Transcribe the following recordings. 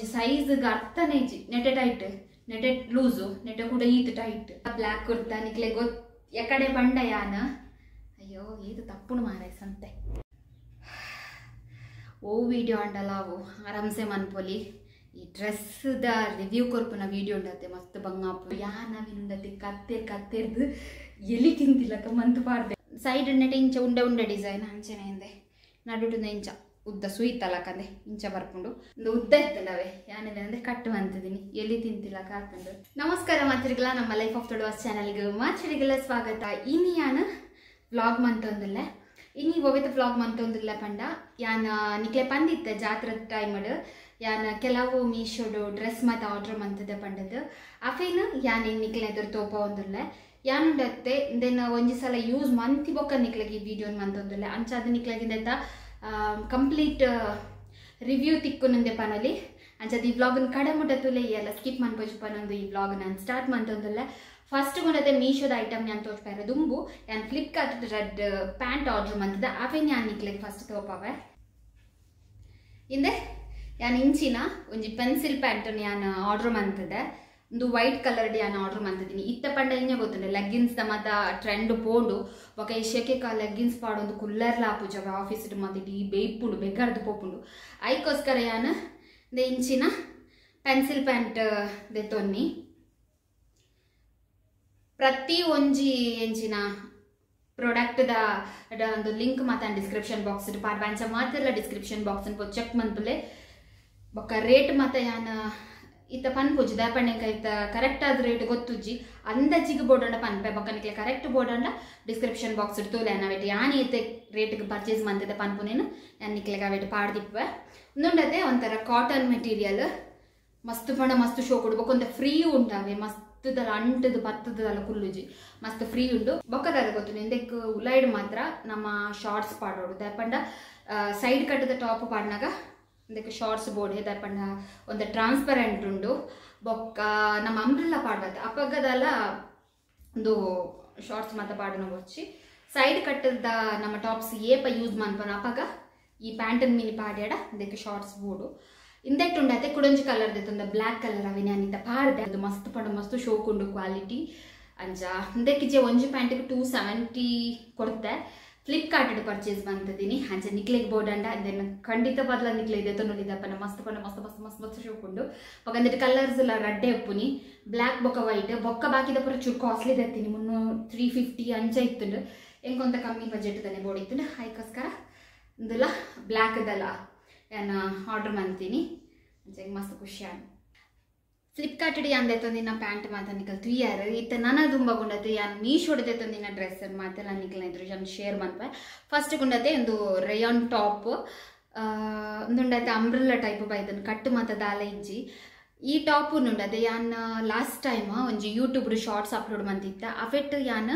ಒಂಜಿ ಸೈಜ್ ಅರ್ಥನೇ ಇಜ್ಜಿ ನೆಟೆ ಟೈಟ್ ನೆಟೆ ಲೂಸು ನೆಟೆ ಕೂಡ ಈತ್ ಟೈಟ್ ಬ್ಲ್ಯಾಕ್ ಕುರ್ತಾ ನಿಕ್ಲೆ ಎಕಡೆ ಬಂಡ ಯಾನ ಅಯ್ಯೋ ಇದು ತಪ್ಪುಣು ಮಾರೆ ಸಂತೆ ಓ ವಿಡಿಯೋ ಅಂಡಲಾವು ಆರಾಮ್ಸೆ ಮನ್ಪೊಲಿ ಈ ಡ್ರೆಸ್ದ ರಿವ್ಯೂ ಕೊರ್ಪುನ ವಿಡಿಯೋ ಉಂಡತ್ತೆ ಮಸ್ತ್ ಬಂಗಾಪು ಯಾನವಿಂಡತ್ತೆ ಕತ್ತೆರ್ದು ಎಲಿ ತಿಂತಿಲ್ಲಕ ಮಂತು ಪಾಡ್ದೆ ಸೈಡ್ ನೆಟೆ ಇಂಚ ಉಂಡೆ ಡಿಸೈನ್ ಅಂಚೆನೆ ಇಂದೆ ನಡುಟುಂದ ಇಂಚ ಉದ್ದ ಸುಯ್ತಲಕಂದೆ ಇಂಚ ಬರ್ಕೊಂಡು ಒಂದು ಉದ್ದ ಇತ್ತಲ್ಲವೇ ಯಾನಿದೆ ಅಂದ್ರೆ ಕಟ್ಟುವಂತಿದ್ದೀನಿ ಎಲ್ಲಿ ತಿಂತಿಲ್ಲ ಕಾತಂದು ನಮಸ್ಕಾರ ಮಾತಿರಿಗಲ ನಮ್ಮ ಲೈಫ್ ಆಫ್ ತೊಡುವ ಚಾನಲ್ಗೆ ಮಾಚರಿಗೆಲ್ಲ ಸ್ವಾಗತ ಇನಿ ಯಾನ ವ್ಲಾಗ್ ಮಂತೊಂದಿಲ್ಲ ಇನಿ ಒವಿತ ವ್ಲಾಗ್ ಮಂತೊಂದಿಲ್ಲ ಪಂಡ ಯಾನ ನಿಕ್ಲೆ ಪಂದಿತ್ತೆ ಜಾತ್ರೆ ಟೈಮಡ್ ಯಾನ ಕೆಲವು ಮೀಶೋಡು ಡ್ರೆಸ್ ಮತ್ತು ಆರ್ಡರ್ ಮಂತದೆ ಪಂಡದು ಅಫೇನು ಯಾನ್ ನಿಕ್ಲೆ ಎದುರು ತೋಪ ಒಂದಿಲ್ಲ ಯಾನುಂಡತ್ತೆ ದೆನ್ ಒಂಜಿ ಸಲ ಯೂಸ್ ಮಂತಿ ಬೊಕ್ಕ ನಿಕ್ಲೆಗೆ ಈ ವಿಡಿಯೋನ್ ಮಂತೊಂದಿಲ್ಲ ಅಂಚ ಅದು ನಿಕ್ಲೆಗಿಂದ ಕಂಪ್ಲೀಟ್ ರಿವ್ಯೂ ತಿಕ್ಕುನಂದೆ ಪನಲಿ ಅಂಚದ ಈ ವ್ಲಾಗನ್ ಕಡೆ ಮುಟ್ಟತ್ತುಲೆ ಎಲ್ಲ ಸ್ಕಿಪ್ ಮನ್ಪೋಜು ಪನೊಂದು ಈ ವ್ಲಾಗ್ ನಾನು ಸ್ಟಾರ್ಟ್ ಮಂತೊಂದಿಲ್ಲ ಫಸ್ಟ್ ಗುಣದೆ ಮೀಶೋದ ಐಟಮ್ ನಾನು ತೋರಿಸ್ತಾ ದುಂಬು ನಾನು ಫ್ಲಿಪ್ಕಾರ್ಟ್ ರೆಡ್ ಪ್ಯಾಂಟ್ ಆರ್ಡರ್ ಮಂತದ ಅವೇ ನಾನು ನಿಕ್ಲೆಗೆ ಫಸ್ಟ್ ತೋಪವೆ ಇಂದೆ ಯಾನ್ ಇಂಚಿನ ಒಂಜಿ ಪೆನ್ಸಿಲ್ ಪ್ಯಾಂಟ್ ನಾನು ಆರ್ಡರ್ ಮಂತದೆ ಒಂದು ವೈಟ್ ಕಲರ್ಡ್ ಯಾನ್ ಆರ್ಡರ್ ಮಂತಿದ್ದೀನಿ ಇತ್ತ ಪಂಡ ಇಂಜ ಗೊತ್ತುಂಡೆ ಲೆಗ್ಗಿನ್ಸ್ ಮತ್ತ ಟ್ರೆಂಡ್ ಪೋಂಡು ಬೊಕ ಈ ಶೆಕೆಕ ಲೆಗ್ಗಿನ್ಸ್ ಪಾಡೊಂದು ಕುಲ್ಲರ್ಲ ಆಪುಜವ ಆಫೀಸ್ ಮತ್ತಿಟ್ಟು ಈ ಬೇಯ್ಪುಂಡು ಬೆಗ್ಗರ್ದು ಪೋಪುಂಡು ಐಕೋಸ್ಕರ ಯಾನ್ ಇಂಚಿನ ಪೆನ್ಸಿಲ್ ಪ್ಯಾಂಟ್ ದೆತ್ತೊನ್ನಿ ಪ್ರತಿ ಒಂಜಿ ಎಂಚಿನ ಪ್ರಾಡಕ್ಟ್ದ ಒಂದು ಲಿಂಕ್ ಮತ್ತು ಡಿಸ್ಕ್ರಿಪ್ಷನ್ ಬಾಕ್ಸ್ ಪಾಡ್ಬಂಚ ಮಾತ್ರ ಡಿಸ್ಕ್ರಿಪ್ಷನ್ ಬಾಕ್ಸ್ ಚೆಕ್ ಮಂತುಲೆ ಬೊಕ್ಕ ರೇಟ್ ಮತ್ತು ಯಾನ್ ಇತ್ತ ಪನ್ಪುಜಿ ದಾಪಣ್ಣೆಂಕ ಇತ್ತ ಕರೆಕ್ಟ್ ಆದ ರೇಟ್ ಗೊತ್ತುಜ್ಜಿ ಅಂದಾಜಿಗೆ ಬೋರ್ಡಂಡ ಪನ್ಪೆ ಬೊಕ್ಕನಿಕ್ಲೆ ಕರೆಕ್ಟ್ ಬೋರ್ಡಂಡ ಡಿಸ್ಕ್ರಿಪ್ಷನ್ ಬಾಕ್ಸ್ ತೋಲೆ ನಾವೇಟ್ ಯಾನ್ ಏತೆ ರೇಟ್ಗೆ ಪರ್ಚೇಸ್ ಮಂತಿದ್ದೆ ಪನ್ಪುನೇನು ನಾನು ನಿಕ್ಲೆಗೆ ಅವೇಟ್ ಪಾಡ್ದಿಪ್ಪೆ ಒಂದುಂಡತೆ ಒಂಥರ ಕಾಟನ್ ಮೆಟೀರಿಯಲ್ ಮಸ್ತ್ ಪಂಡ ಮಸ್ತ್ ಶೋ ಕೊಡು ಬೊಕ್ಕ ಫ್ರೀ ಉಂಟಾವೆ ಮಸ್ತದಲ್ಲ ಅಂಟದು ಪತ್ತದಲ್ಲ ಕುಲ್ಲುಜಿ ಮಸ್ತ್ ಫ್ರೀ ಉಂಡು ಬೊಕ್ಕದಾದ ಗೊತ್ತು ನಿಂದಕ್ಕೆ ಉಲೈಡ್ ಮಾತ್ರ ನಮ್ಮ ಶಾರ್ಟ್ಸ್ ಪಾಡೋಡು ದಾಪಂಡ ಸೈಡ್ ಕಟ್ಟದ ಟಾಪ್ ಪಾಡ್ನಾಗ ಇದಕ್ಕೆ ಶಾರ್ಟ್ಸ್ ಬೋರ್ಡ್ ದಪ್ಪಣ್ಣ ಒಂದು ಟ್ರಾನ್ಸ್ಪರೆಂಟ್ ಉಂಡು ಬೊಕ್ಕ ನಮ್ಮ ಅಂಬ್ರೆಲ್ಲ ಪಾಡ್ಬಾರ್ದು ಅಪ್ಪಗದಲ್ಲ ಒಂದು ಶಾರ್ಟ್ಸ್ ಮಾತ್ರ ಪಾಡನ వచ్చి ಸೈಡ್ ಕಟ್ಟದ ನಮ್ಮ ಟಾಪ್ಸ್ ಏಪ ಯೂಸ್ ಮಾಡ್ಪನ ಅಪ್ಪಗ ಈ ಪ್ಯಾಂಟನ್ ಮಿನಿ ಪಾಡ್ಯಾಡ ಇದಕ್ಕೆ ಶಾರ್ಟ್ಸ್ ಬೋರ್ಡು ಇಂದೆಟ್ಟು ಉಂಡತೆ ಕುಡಂಜಿ ಕಲರ್ ದೆತ್ತೊಂದ ಬ್ಲ್ಯಾಕ್ ಕಲರ್ ಅವೆ ನಾನಿತ್ತ ಪಾಡ್ದೆ ಅದು ಮಸ್ತ್ ಪಂಡ ಮಸ್ತ್ ಶೋಕುಂಡು ಕ್ವಾಲಿಟಿ ಅಂಚ ಇಂದಕ್ಕಿಜೆ ಒಂಜಿ ಪ್ಯಾಂಟಿಗೆ 270 ಕೊಡ್ತೆ ಫ್ಲಿಪ್ಕಾರ್ಟ್ ಪರ್ಚೇಸ್ ಬಂದಿದ್ದೀನಿ ಅಂಚೆ ನಿಕ್ಲೆಗೆ ಬೋರ್ಡಂಡ ಅದನ್ನು ಖಂಡಿತ ಬದಲ ನಿಕ್ಲೆ ಇದೆ ನೋಡಿದಪ್ಪನ ಮಸ್ತ್ ಪಂಡ ಮಸ್ತ್ ಮಸ್ತ್ ಮಸ್ತ್ ಮಸ್ತ್ ಶೋಕುಂಡು ಬೊಕ್ಕಂದಿಟ್ಟು ಕಲರ್ಸ್ ಎಲ್ಲ ರೆಡ್ಡೆ ಉಪ್ಪುನಿ ಬ್ಲ್ಯಾಕ್ ಬೊಕ್ಕ ವೈಟ್ ಬೊಕ್ಕ ಬಾಕಿದ ಪೂರ ಚೂರು ಕಾಸ್ಟ್ಲಿ ದತ್ತೀನಿ 350 ಅಂಚ ಇತ್ತುಂಡು ಎಂಕೊಂತ ಕಮ್ಮಿ ಬಜೆಟ್ ತಾನೆ ಬೋರ್ಡ್ ಇತ್ತು ಅದಕ್ಕೋಸ್ಕರ ಇಂದಲ್ಲ ಬ್ಲ್ಯಾಕ್ದಲ್ಲ ನಾನು ಆರ್ಡರ್ ಮಾಡ್ತೀನಿ ಅಂಚೆ ಮಸ್ತ್ ಖುಷಿ ಆಗಿ ಫ್ಲಿಪ್ಕಾರ್ಟ್ ಅಂದೆ ತಂದಿನ ಪ್ಯಾಂಟ್ ಮಾತ್ರ ನಿಕಲ್ 3 ಇಯರ್ ಇತ್ತ ನನ್ನ ತುಂಬ ಗುಂಡತೆ ಯಾನ್ ಮೀಶೋಡದೆ ತಂದಿನ ಡ್ರೆಸ್ ಮಾತ್ರ ನಾನು ನಿಕಲ್ ಇದ್ರು ಜನ ಶೇರ್ ಮಾಡ್ಪೆ ಫಸ್ಟ್ ಗುಂಡತೆ ಒಂದು ರೇಯಾನ್ ಟಾಪ್ ಒಂದುಂಡತೆ ಅಂಬ್ರೆಲ್ಲ ಟೈಪ್ ಬೈದನ್ ಕಟ್ಟು ಮಾತ್ರ ದಾಲ ಇಜ್ಜಿ ಈ ಟಾಪ್ ಉಂಡತೆ ಯಾನ್ ಲಾಸ್ಟ್ ಟೈಮ್ ಒಂಜಿ ಯೂಟ್ಯೂಬ್ ಶಾರ್ಟ್ಸ್ ಅಪ್ಲೋಡ್ ಮಂತಿತ್ತ ಅವೆಟ್ ಯಾನ್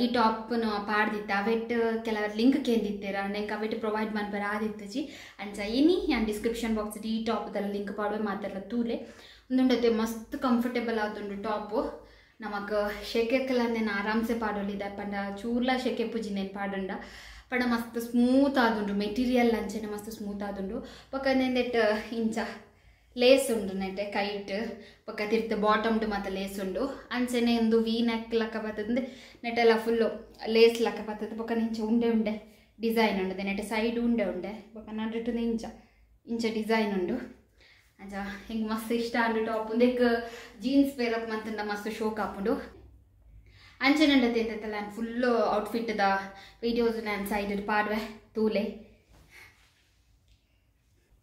ಈ ಟಾಪ್ನ ಪಾಡ್ದಿತ್ತ ಅವೆಟ್ ಕೆಲವರು ಲಿಂಕ್ ಕೇಂದಿತ್ತೇರ ನೆಂಕ್ ಅವೆಟ್ ಪ್ರೊವೈಡ್ ಮಾಡ್ಬಾರ ಆದಿತ್ತಜಿ ಅಂಚ ಇನಿ ಯಾನ್ ಡಿಸ್ಕ್ರಿಪ್ಷನ್ ಬಾಕ್ಸ್ ಈ ಟಾಪ್ದಲ್ಲ ಲಿಂಕ್ ಪಾಡುವೆ ಮಾತಾಡಲ್ಲ ತೂಲೆ ಒಂದುಂಡತೆ ಮಸ್ತ್ ಕಂಫರ್ಟೇಬಲ್ ಆತುಂಡು ಟಾಪು ನಮಕ್ ಶೆಕೆಕ್ಕಲ್ಲ ನಾನು ಆರಾಮ್ಸೆ ಪಾಡೋಲಿದ್ದೆ ಪಂಡ ಚೂರ್ಲ ಶೆಕೆ ಪುಜಿನೇನು ಪಾಡಂಡ ಪಂಡ ಮಸ್ತ್ ಸ್ಮೂತ್ ಆದುಂಡು ಮೆಟೀರಿಯಲ್ ಅಂಚೆನೆ ಮಸ್ತ್ ಸ್ಮೂತ್ ಆದುಂಡು ಪಕ್ಕನೆಂದೆಟ್ ಇಂಚ ಲೇಸ್ ಉಂಡು ನೆಟ್ಟೆ ಕೈಟ್ ಪಕ್ಕ ತಿರ್ತ ಬಾಟಮ್ಡು ಮತ್ತು ಲೇಸ್ ಉಂಡು ಅಂಚೆನೆ ಒಂದು ವಿ ನೆಕ್ ಲಕ್ಕ ಬರ್ತದೆ ನೆಟ್ಟೆಲ್ಲ ಫುಲ್ಲು ಲೇಸ್ ಲಕ್ಕ ಬರ್ತದೆ ಪಕ್ಕ ಇಂಚ ಉಂಡೆ ಡಿಸೈನ್ ಉಂಡು ನೆಟ್ಟೆ ಸೈಡ್ ಉಂಡೆ ಪಕ್ಕ ನಡ್ರಿಟ್ಟು ಇಂಚ ಡಿಸೈನ್ ಉಂಡು ಅಂಚ ಹಿಂಗೆ ಮಸ್ತ್ ಇಷ್ಟ ಅಂಡು ಟಾಪ್ ಒಂದಕ್ಕೆ ಜೀನ್ಸ್ ಪೇರಪ್ ಮಂತಂದ ಮಸ್ತ್ ಶೋಕ್ ಹಾಕೊಂಡು ಅಂಚೆ ನಂಡತೆ ಅಂತಲ್ಲ ನಾನು ಫುಲ್ಲು ಔಟ್ಫಿಟ್ದ ವೀಡಿಯೋಸ್ ನಾನು ಸೈಡ್ ಪಾಡ್ವೆ ತೂಲೆ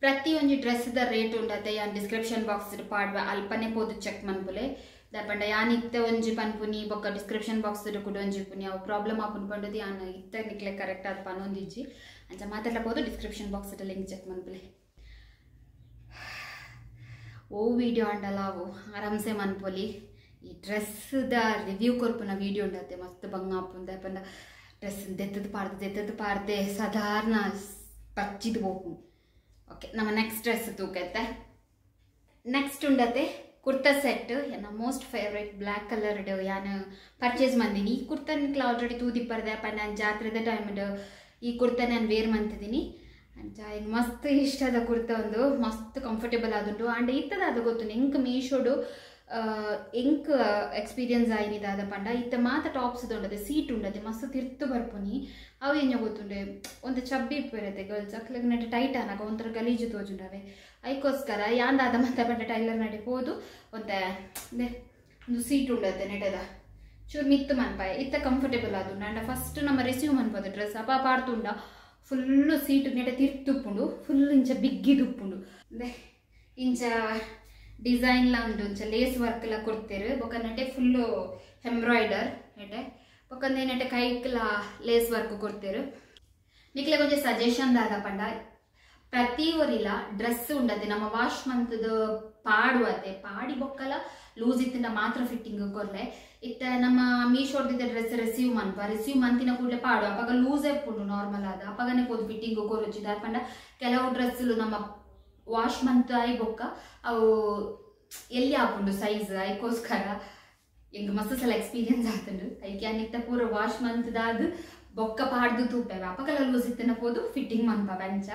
ಪ್ರತಿಯೊಂದು ಡ್ರೆಸ್ದ ರೇಟ್ ಉಂಡತೆ ಯಾನ್ ಡಿಸ್ಕ್ರಿಪ್ಷನ್ ಬಾಕ್ಸ್ ಪಾಡ್ವೆ ಅಲ್ಪನೆ ಪೋದು ಚೆಕ್ ಮನ್ಪುಲೆ ದಪಂಡ ಯಾನ್ ಇತ್ತೆ ಒಂಜಿ ಪನ್ಪುನಿ ಬೊಕ್ಕ ಡಿಸ್ಕ್ರಿಪ್ಷನ್ ಬಾಕ್ಸ್ ಕೂಡ ಒಂಜಿ ಪುನಿ ಅವು ಪ್ರಾಬ್ಲಮ್ ಆಪುನ್ ಪಂಡದು ಯಾನ್ ಇತ್ತೆ ನಿಕ್ಲೆ ಕರೆಕ್ಟ್ ಆದ ಪನೊಂದಿಜ್ಜಿ ಅಂಚ ಮಾತಾಡ್ಲಬೋದು ಡಿಸ್ಕ್ರಿಪ್ಷನ್ ಬಾಕ್ಸ್ ಲಿಂಕ್ ಚೆಕ್ ಮನ್ಪುಲೆ ಓ ವಿಡಿಯೋ ಅಂಡಲಾವು ಆರಾಮ್ಸೆ ಮನ್ಪೊಲಿ ಈ ಡ್ರೆಸ್ದ ರಿವ್ಯೂ ಕೊರ್ಪುನ ವಿಡಿಯೋ ಉಂಡತ್ತೆ ಮಸ್ತ್ ಬಂಗಾಪುಂದ ಪಂಡ ಡ್ರೆಸ್ ದೆತ್ತದ ಪಾರ್ದೆ ಸಾಧಾರಣ ಪಚ್ಚಿದು ಹೋಗು ಓಕೆ ನಮ್ಮ ನೆಕ್ಸ್ಟ್ ಡ್ರೆಸ್ ತೂಕತ್ತೆ ನೆಕ್ಸ್ಟ್ ಉಂಡತೆ ಕುರ್ತಾ ಸೆಟ್ ನನ್ನ ಮೋಸ್ಟ್ ಫೇವ್ರೇಟ್ ಬ್ಲ್ಯಾಕ್ ಕಲರ್ಡ್ ಯಾನ್ ಪರ್ಚೇಸ್ ಮಂದಿನಿ ಈ ಕುರ್ತಾ ನಿಕ್ಲ ಆಲ್ರೆಡಿ ತೂದಿಪ್ಪರ್ದೆ ಅಪ್ಪ ನಾನು ಜಾತ್ರೆದ ಟೈಮ್ಡ್ ಈ ಕುರ್ತಾ ನಾನು ವೇರ್ ಮಂತಿದ್ದೀನಿ ಅಂಚ ಈಗ ಮಸ್ತ್ ಇಷ್ಟದ ಕುರ್ತಾ ಒಂದು ಮಸ್ತ್ ಕಂಫರ್ಟೇಬಲ್ ಆದುಂಟು ಆಂಡ್ ಇತ್ತದ ಅದು ಗೊತ್ತು ಎಂಕ್ ಮೀಶೋಡು ಎಂಕ್ ಎಕ್ಸ್ಪೀರಿಯನ್ಸ್ ಆಯ್ನಿದಾದ ಪಂಡ ಇತ್ತ ಮಾತ ಟಾಪ್ಸ್ ಉಂಡದೆ ಸೀಟ್ ಉಂಡದೆ ಮಸ್ತ್ ತಿರ್ತು ಬರ್ಪುನಿ ಅವು ಎಂಜ ಗೊತ್ತುಂಡೆ ಒಂದು ಚಬ್ಬಿ ಇರತ್ತೆ ಗರ್ಲ್ಸ್ ಅಕ್ಲಗ್ ನಡೆ ಟೈಟ್ ಅನಾಗ ಒಂಥರ ಗಲೀಜು ತೋಜುಂಡವೆ ಅದಕ್ಕೋಸ್ಕರ ಯಾಂದಾದ ಮತ್ತೆ ಪಂಡ ಟೈಲರ್ ನಡೆ ಹೋದು ಒಂದು ಸೀಟ್ ಉಂಡದೆ ನೆಟದ ಚೂರು ಮಿತ್ತು ಮನ್ಪಾಯ ಇತ್ತ ಕಂಫರ್ಟೇಬಲ್ ಆದು ಅಂಡ ಫಸ್ಟ್ ನಮ್ಮ ರಿಸೀವ್ ಮನ್ಪೋದು ಡ್ರೆಸ್ ಅಪ್ಪ ಪಾಡ್ತುಂಡ ಫುಲ್ಲು ಸೀಟ್ ನೆಟ ತಿರ್ತುಪ್ಪುಂಡು ಫುಲ್ ಇಂಚ ಬಿಗ್ಗಿದುಪ್ಪುಂಡು ಇಂಚ ಡಿಸೈನ್ಲ ಉಂಟು ಇಂಚ ಲೇಸ್ ವರ್ಕ್ಲ ಕೊಡ್ತೇರು ಬೊಕ್ಕನಟೆ ಫುಲ್ಲು ಎಂಬ್ರಾಯ್ಡರ್ ನೆಟೆ ಬೊಕ್ಕಂದೆ ನೆಟೆ ಕೈಕ್ಲ ಲೇಸ್ ವರ್ಕ್ ಕೊಡ್ತೇರು ನಿಕ್ಲೆ ಕೊಂಚ ಸಜೆಷನ್ ದಾದ ಪಂಡ ಪ್ರತಿ ಒರಿಲ ಡ್ರೆಸ್ ಉಂಡತೆ ನಮ್ಮ ವಾಶ್ ಮಂತ್ದ ಪಾಡುವತೆ ಪಾಡಿ ಬೊಕ್ಕಲ ಲೂಸ್ ಇತ್ತಿನ ಮಾತ್ರ ಫಿಟ್ಟಿಂಗ್ ಕೊರ್ಲೆ ಇತ್ತ ನಮ್ಮ ಮೀಶೋಡ್ದಿದ್ದ ಡ್ರೆಸ್ ರಿಸೀವ್ ಮಂತಿನ ಕೂಡಲೇ ಪಾಡು ಅಪ್ಪಾಗ ಲೂಸ್ ಎಪ್ಪುಂಡು ನಾರ್ಮಲ್ ಆದ ಅಪ್ಪಗನೆ ಕೂದು ಫಿಟ್ಟಿಂಗ್ ಕೊರುಚಿದ ಪಂಡ ಕೆಲವು ಡ್ರೆಸ್ಲು ನಮ್ಮ ವಾಶ್ ಮಂತ್ ಆಯ್ ಬೊಕ್ಕ ಅವು ಎಲ್ಲಿ ಹಾಕೊಂಡು ಸೈಜ್ ಅದಕ್ಕೋಸ್ಕರ ಎಂಗ್ ಮಸ್ತ್ ಸಲ ಎಕ್ಸ್ಪೀರಿಯನ್ಸ್ ಆಗ್ತುಂಡು ಅದಕ್ಕೆ ಅನ್ನಿತ್ತ ಪೂರ ವಾಶ್ ಮಂತ್ದಾದ ಬೊಕ್ಕ ಪಾಡ್ದು ತೂಪೇವೆ ಅಪ್ಪಗೆಲ್ಲ ಲೂಸ್ ಇತ್ತಿನ ಹೋದು ಫಿಟ್ಟಿಂಗ್ ಮನ್ಪ ಬೆಂಚ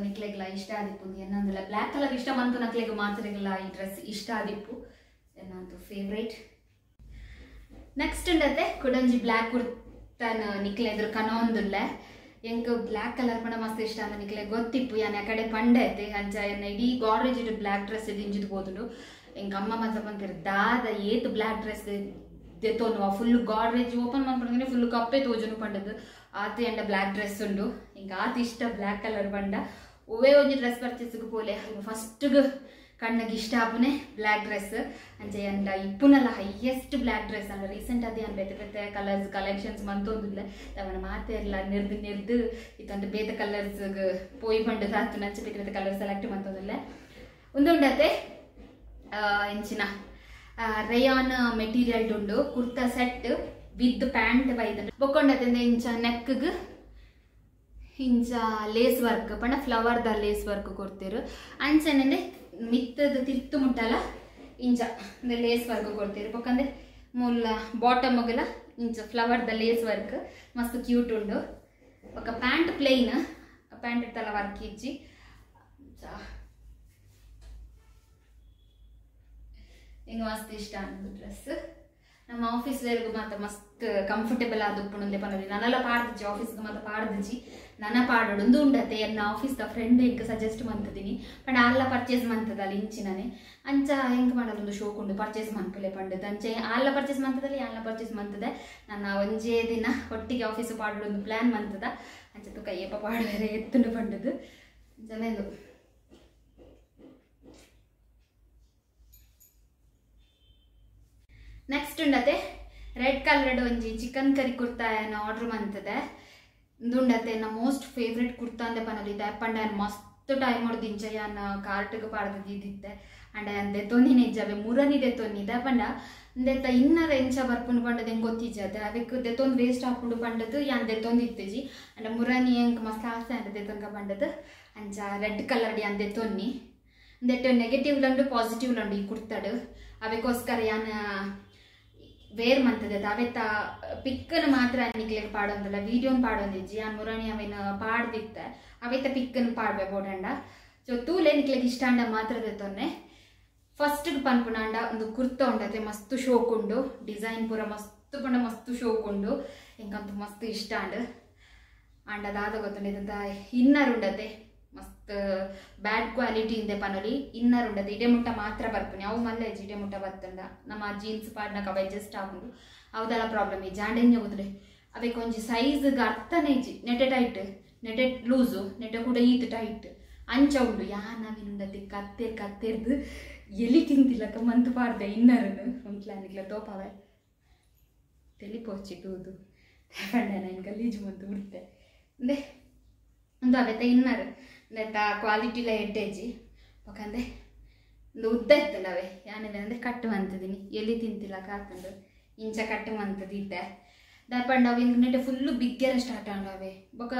ನಿಕ್ಲೆಗ್ಲ ಇಷ್ಟ ಆದಿಪ್ಪು ಏನಂದಿಲ್ಲ ಬ್ಲ್ಯಾಕ್ ಕಲರ್ ಇಷ್ಟ ಬಂತು ನಕ್ಲೆಗ್ ಮಾತ್ರೆಗೆಲ್ಲ ಈ ಡ್ರೆಸ್ ಇಷ್ಟ ಆದಿಪ್ಪು ಏನಂತೂ ಫೇವ್ರೇಟ್ ನೆಕ್ಸ್ಟ್ ಉಂಡತೆ ಕುಡಂಜಿ ಬ್ಲ್ಯಾಕ್ ಕುರ್ತಾನ ನಿಕ್ಲೆ ಎದುರು ಕನೊಂದುಲ್ಲೆ ಎಂಕ್ ಬ್ಲ್ಯಾಕ್ ಕಲರ್ ಪಂಡ ಮಸ್ತ್ ಇಷ್ಟ ಅಂತ ನಿಕ್ಲೆ ಗೊತ್ತಿಪ್ಪು ಯಾನ್ ಯಾಕಡೆ ಪಂಡ ಐತೆ ಅಂಚ ಎನ್ನ ಇಡೀ ಗಾಡ್ರೇಜ್ ಇಟ್ಟು ಬ್ಲ್ಯಾಕ್ ಡ್ರೆಸ್ ಇಂಜಿದ್ ಹೋದುಂಡು ಎಂಕ್ ಅಮ್ಮ ಮಾತ್ರ ಬಂತಿರು ದಾದ ಏತ್ ಬ್ಲ್ಯಾಕ್ ಡ್ರೆಸ್ ದೆತ್ತೋನು ಫುಲ್ ಗಾಡ್ರೇಜ್ ಓಪನ್ ಮಾಡ್ಕೊಂಡ್ರೆ ಫುಲ್ ಕಪ್ಪೆ ತೋಜನು ಪಂಡದು ಆತ ಎಂಡ ಬ್ಲ್ಯಾಕ್ ಡ್ರೆಸ್ ಉಂಡು ಎಂಕ್ ಆತ ಇಷ್ಟ ಬ್ಲ್ಯಾಕ್ ಕಲರ್ ಪಂಡ ಒವೇ ಒಂಜಿ ಡ್ರೆಸ್ ಪರ್ಚೇಸ್ಗೆ ಪೋಲೆ ಫಸ್ಟ್ಗೆ ಕಣ್ಣಿಗೆ ಇಷ್ಟ ಆಪುನೆ ಬ್ಲ್ಯಾಕ್ ಡ್ರೆಸ್ ಅಂಚೆ ಎಂಡ ಇಪ್ಪುನಲ್ಲ ಹೈಯೆಸ್ಟ್ ಬ್ಲ್ಯಾಕ್ ಡ್ರೆಸ್ ಅಲ್ಲ ರೀಸೆಂಟ್ ಅದೇ ಬೇತೆ ಬೇತೆ ಕಲರ್ಸ್ ಕಲೆಕ್ಷನ್ಸ್ ಮಂತೊಂದಿಲ್ಲ ತವನ ಮಾತೇ ಇಲ್ಲ ನಿರ್ದು ಇತ್ತಂತ ಬೇತೆ ಕಲರ್ಸ್ ಪೋಯಿ ಪಂಡು ಸಾತು ನಚ್ಚ ಬೇತೆ ಬೇತೆ ಕಲರ್ ಸೆಲೆಕ್ಟ್ ಮಂತೊಂದಿಲ್ಲ ಒಂದುಂಡತೆ ಎಂಚಿನ ರೇಯಾನ್ ಮೆಟೀರಿಯಲ್ ಉಂಡು ಕುರ್ತಾ ಸೆಟ್ ವಿತ್ ಪ್ಯಾಂಟ್ ಬೈದ ಬೊಕ್ಕೊಂಡತೆ ಇಂಚ ನೆಕ್ಗೆ ಇಂಚ ಲೇಸ್ ವರ್ಕ್ ಪಂಡ ಫ್ಲವರ್ದ ಲೇಸ್ ವರ್ಕ್ ಕೊಡ್ತೀರು ಅಂಚನೆ ಮಿತ್ತದ ತಿರ್ತು ಮುಟ್ಟಲ್ಲ ಇಂಚ ಲೇಸ್ ವರ್ಕ್ ಕೊಡ್ತೀರಿ ಬೊಕ್ಕಂದ್ರೆ ಮುಲ್ಲ ಬಾಟಮ್ಗೆಲ್ಲ ಇಂಚ ಫ್ಲವರ್ದ ಲೇಸ್ ವರ್ಕ್ ಮಸ್ತ್ ಕ್ಯೂಟ್ ಉಂಡು ಬೊಕ್ಕ ಪ್ಯಾಂಟ್ ಪ್ಲೇನ್ ಪ್ಯಾಂಟ್ ಇರ್ತಲ್ಲ ವರ್ಕ್ ಇಚ್ಚಿ ಹಿಂಗೆ ಮಸ್ತ್ ಇಷ್ಟ ಅನ್ನೋದು ಡ್ರೆಸ್ ನಮ್ಮ ಆಫೀಸ್ ವೇರ್ಗೂ ಮಾತ್ರ ಮಸ್ತ್ ಕಂಫರ್ಟೇಬಲ್ ಆದ ಉಪ್ಪುಂಡೆ ಪನೋಲಿ ನನ್ನೆಲ್ಲ ಪಾಡ್ದಿಚ್ಚಿ ಆಫೀಸ್ಗೆ ಮಾತ್ರ ಪಾಡ್ದಿಚ್ಚಿ ನನ್ನ ಪಾಡೋಡು ಉಂಡತೆ ಎನ್ನ ಆಫೀಸ್ದ ಫ್ರೆಂಡ್ ಹೆಂಗೆ ಸಜೆಸ್ಟ್ ಮಂತದೀನಿ ಪಂಡ ಆಲ್ಲ ಪರ್ಚೇಸ್ ಮಂತದಲ್ಲ ಇಂಚಿನೇ ಅಂಚ ಹೆಂಗೆ ಮಾಡಲ್ಲ ಒಂದು ಶೋಕ್ ಉಂಡು ಪರ್ಚೇಸ್ ಮಂಪಲೆ ಪಂಡದು ಅಂಚೆ ಆಲ್ಲ ಪರ್ಚೇಸ್ ಮಂತದಲ್ಲಿ ಆಲ್ಲ ಪರ್ಚೇಸ್ ಮಂತದೆ ನನ್ನ ಒಂಜೇ ದಿನ ಒಟ್ಟಿಗೆ ಆಫೀಸ್ ಪಾಡೋದು ಒಂದು ಪ್ಲ್ಯಾನ್ ಮಂತದ ಅಂಚೆ ತುಕ ಏಪ ಪಾಡುವರೆ ಎತ್ತುಂಡು ಪಂಡದು ಜನೇದು ನೆಕ್ಸ್ಟ್ ಉಂಡತೆ ರೆಡ್ ಕಲರ್ಡ್ ಒಂಜಿ ಚಿಕನ್ ಕರಿ ಕುರ್ತಾ ಆರ್ಡರ್ ಮಂತದೆ ಉಂಡತೆ ನಾ ಮೋಸ್ಟ್ ಫೇವ್ರೇಟ್ ಕುರ್ತಾ ಅಂದೆ ಪನಲಿದ್ದೆ ಪಂಡ ಮಸ್ತ್ ಟೈಮ್ ಹೊಡೆದಿಂಚ ಯಾನ್ ಕಾರ್ಟ್ಗೆ ಪಾಡ್ದಿದ್ದಿತ್ತೆ ಅಂಡ್ ಅಂದೆ ತೊನ್ನಿನ ಇಜ್ಜವೆ ಮುರನಿ ದೆತ್ತೊನ್ನಿದೆ ಪಂಡ ದೆತ್ತ ಇನ್ನದ ಎಂಚ ಬರ್ಪುಂಡು ಪಂಡದ ಹೆಂಗೆ ಗೊತ್ತಿಜ್ಜದೆ ಅದಕ್ಕೆ ದೆತ್ತೊಂದು ವೇಸ್ಟ್ ಹಾಕೊಂಡು ಪಂಡದು ಯಾನ್ ದೆತ್ತೊಂದಿತ್ತಿಜಿ ಅಂಡ್ ಮುರನಿ ಹೆಂಗೆ ಮಸ್ತ್ ಆಸೆ ಅಂಡ ದೆತ್ತೊಂಕ ಪಂಡದು ಅಂಚ ರೆಡ್ ಕಲರ್ಡಿ ಯಾನ್ ದೆತ್ತೊನ್ನಿ ದೆಟ್ಟು ನೆಗೆಟಿವ್ಲಂಡು ಪಾಸಿಟಿವ್ಲಂಡು ಈ ಕುರ್ತಾಡು ಅವಕ್ಕೋಸ್ಕರ ಯಾನ್ ವೇರ್ ಮಂತದೆ ಅವೆತ್ತ ಪಿಕ್ಕನ್ನು ಮಾತ್ರ ನಿಕ್ಲೆಗೆ ಪಾಡೊಂದಲ್ಲ ವೀಡಿಯೋನ್ ಪಾಡೊಂದಿಜ್ಜಿ ಆ ಮುರಾಣಿ ಅವೇನು ಪಾಡ್ದಿತ್ತೆ ಅವೆತ್ತ ಪಿಕ್ಕನ್ನು ಪಾಡ್ಬೆ ಬೋಡಂಡ ಸೊ ತೂಲೆ ನಿಕ್ಲೆಗೆ ಇಷ್ಟ ಅಂಡ ಮಾತ್ರ ದೆತ್ತೊನ್ನೆ ಫಸ್ಟ್ಗೆ ಪನ್ಪುನಾಂಡ ಒಂದು ಕುರ್ತಾ ಉಂಡತೆ ಮಸ್ತ್ ಶೋಕ್ ಉಂಡು ಡಿಸೈನ್ ಪೂರ ಮಸ್ತ್ ಪಂಡ ಮಸ್ತ್ ಶೋಕ್ ಉಂಡು ಎಂಕಂತೂ ಮಸ್ತ್ ಇಷ್ಟ ಅಂಡ ಅದಾದ ಗೊತ್ತುಂಡು ಇದಂತ ಇನ್ನರ್ ಉಂಡತೆ ಮಸ್ತ್ ಬ್ಯಾಡ್ ಕ್ವಾಲಿಟಿ ಇಂದೆ ಪನೊಲಿ ಇನ್ನರ್ ಉಂಡದೆ ಇಡೆ ಮುಟ್ಟ ಮಾತ್ರ ಬರ್ಪುನಿ ಅವು ಮಲ್ಲೆ ಇಡೆ ಮುಟ್ಟ ಬರ್ತಂಡ ನಮ್ಮ ಜೀನ್ಸ್ ಪಾಡ್ನಕ ಅವು ಅಡ್ಜಸ್ಟ್ ಆಗುಂಡು ಅವದೆಲ್ಲ ಪ್ರಾಬ್ಲಮ್ ಈ ಜಾಂಡೆಂಜ ಹೋದ್ರೆ ಅವಕ್ಕೆ ಒಂಜಿ ಸೈಜ್ಗೆ ಅರ್ಥನೇ ಇಜ್ಜಿ ನೆಟೆ ಟೈಟ್ ನೆಟೆ ಲೂಸು ನೆಟೆ ಕೂಡ ಈತ್ ಟೈಟ್ ಅಂಚ ಉಂಡು ಯಾನವಿನುಂಡತೆ ಕತ್ತೇರ್ದು ಎಲಿ ತಿಂತಿಲ್ಲಕ ಮಂತು ಪಾಡ್ದೆ ಇನ್ನರನ್ನು ಉಂಟ್ಲಾನಿಗ್ಲ ತೋಪವೆ ತೆಲಿಪೋಚಿ ತೂದು ಪಂಡ ನಾನು ಗಲೀಜು ಮಂತು ಬಿಡ್ತೆ ಅಂದೆ ಒಂದು ಅವೆತ್ತ ಇನ್ನರ್ ನೆತ್ತ ಕ್ವಾಲಿಟಿಲ ಎಡ್ಡೆಜ್ಜಿ ಯಾಕಂದ್ರೆ ಒಂದು ಉದ್ದ ಇತ್ತಲ್ಲವೇ ಯಾನಿದೆ ಅಂದರೆ ಕಟ್ಟು ಮಂತದೀನಿ ಎಲ್ಲಿ ತಿಂತಿಲ್ಲ ಕಾತಂದು ಇಂಚ ಕಟ್ಟು ಮಂತದಿದ್ದೆ ದರ್ಪಂಡ ಅವು ಹಿಂಗೆ ನೆಟ್ಟೆ ಫುಲ್ಲು ಬಿಗ್ಗೆರ ಸ್ಟಾರ್ಟ್ ಆಂಡವೆ ಬೊಕ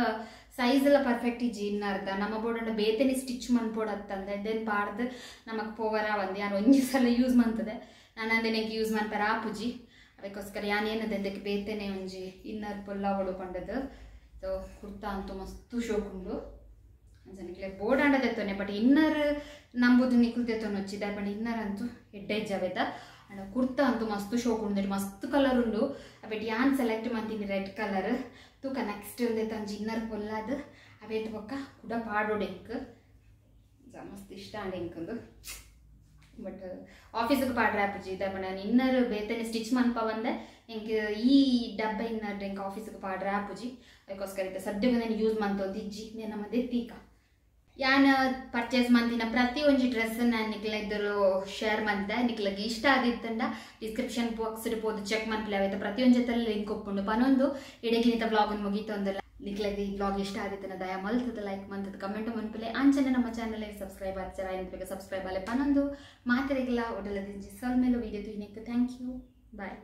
ಸೈಜ್ ಎಲ್ಲ ಪರ್ಫೆಕ್ಟ್ ಇಜ್ಜಿ ಇನ್ನರ್ದ ನಮ್ಮ ಬೋಡಂಡ ಬೇತನೆ ಸ್ಟಿಚ್ ಮನ್ಪೋಡತ್ತಂದೆ ದೆನ್ ಪಾಡ್ದು ನಮಗೆ ಪೋವರ ಒಂದು ಯಾರು ಒಂಜಿ ಸಲ ಯೂಸ್ ಮಂತದೆ ನಾನು ಅಂದೆನೆಗೆ ಯೂಸ್ ಮಾಡ್ತಾರ ಆಪುಜಿ ಅದಕ್ಕೋಸ್ಕರ ಯಾನೇನದೆ ಅದಕ್ಕೆ ಬೇತನೆ ಒಂಜಿ ಇನ್ನರ್ ಪುಲ್ಲ ಹೊಡು ಪಂಡದು ಸೊ ಕುರ್ತಾ ಅಂತೂ ಮಸ್ತು ಶೋಕ್ ಉಂಡು ನಿಕ್ಲೆ ಬೋರ್ಡ್ ಆಡದೆತ್ತೋನೆ ಬಟ್ ಇನ್ನರ್ ನಂಬುದು ನಿಕ್ಲ್ದೆತ್ತೋನೆ వచ్చిದ ಬಟ್ ಇನ್ನರ್ ಅಂತೂ ಹೆಡ್ಡೇಜ್ ಅವೇತ ಅಂಡ್ ಕುರ್ತಾ ಅಂತೂ ಮಸ್ತ್ ಶೋಕ್ ಉಂಡು ಮಸ್ತ್ ಕಲರ್ ಉಂಡು ಬಟ್ ಯಾನ್ ಸೆಲೆಕ್ಟ್ ಮಾಡ್ತೀನಿ ರೆಡ್ ಕಲರ್ ತೂಕ ನೆಕ್ಸ್ಟ್ ಉಂದೈತೆ ಅಂಜಿ ಇನ್ನರ್ ಕೊಲ್ಲದು ಅವೇತ ಪಕ್ಕ ಕೂಡ ಪಾಡೋಡು ಎಂಕ್ ಮಸ್ತ್ ಇಷ್ಟ ಅಂಡ್ ಎಂಕಂದು ಬಟ್ ಆಫೀಸ್ಗೆ ಪಾಡ್ರೆ ಆಪುಜಿ ಇದ್ದ ನಾನು ಇನ್ನರ್ ಬೇತನೆ ಸ್ಟಿಚ್ ಮನ್ಪ ಬಂದೆ ಎಂಕ್ ಈ ಡಬ್ಬ ಇನ್ನರ್ ಎಂಕ್ ಆಫೀಸ್ಗೆ ಪಾಡ್ರೆ ಆಪುಜಿ ಅದಕ್ಕೋಸ್ಕರ ಇತ್ತು ಸದ್ಯಕ್ಕೆ ನಾನು ಯೂಸ್ ಮಾಡ್ತೋದು ಇಜ್ಜಿ ನಮ್ಮ ದೆತ್ತೀಕ ಯಾನ್ ಪರ್ಚೇಸ್ ಮಂತಿನ ಪ್ರತಿ ಒಂಜಿ ಡ್ರೆಸ್ ನಾನು ನಿಕ್ಲ ಇದ್ದರು ಶೇರ್ ಮಂತೆ ನಿಕ್ಲಗೆ ಇಷ್ಟ ಆದಿತ್ತಂಡ ಡಿಸ್ಕ್ರಿಪ್ಷನ್ ಬಾಕ್ಸ್ ಪೋದು ಚೆಕ್ ಮನ್ಪಲೆ ಆಯ್ತು ಪ್ರತಿ ಒಂದ್ ಜೊತೆಲಿ ಲಿಂಕ್ ಒಪ್ಪುಂಡು ಪನೊಂದು ಎಡೆಗಿನಿತ ಬ್ಲಾಗ್ ಮುಗೀತೊಂದಲ್ಲ ನಿಕ್ಲಗೆ ಈ ಬ್ಲಾಗ್ ಇಷ್ಟ ಆದಿತ್ತನ ದಯ ಮಲ್ತದ ಲೈಕ್ ಮಂತದ ಕಮೆಂಟ್ ಮನ್ಪಲೆ ಅಂಚನೆ ನಮ್ಮ ಚಾನಲ್ ಸಬ್ಸ್ಕ್ರೈಬ್ ಆಗ್ತಾರ ಸಬ್ಸ್ಕ್ರೈಬ್ ಅಲ್ಲೇ ಪನೊಂದು ಮಾತ್ರೆಗಿಲ್ಲ ಒಡಲದಿಂಜಿ ಸಲ್ ಮೇಲೆ ವೀಡಿಯೋ ತುಯಿನೆಕ್ ಥ್ಯಾಂಕ್ ಯು ಬಾಯ್.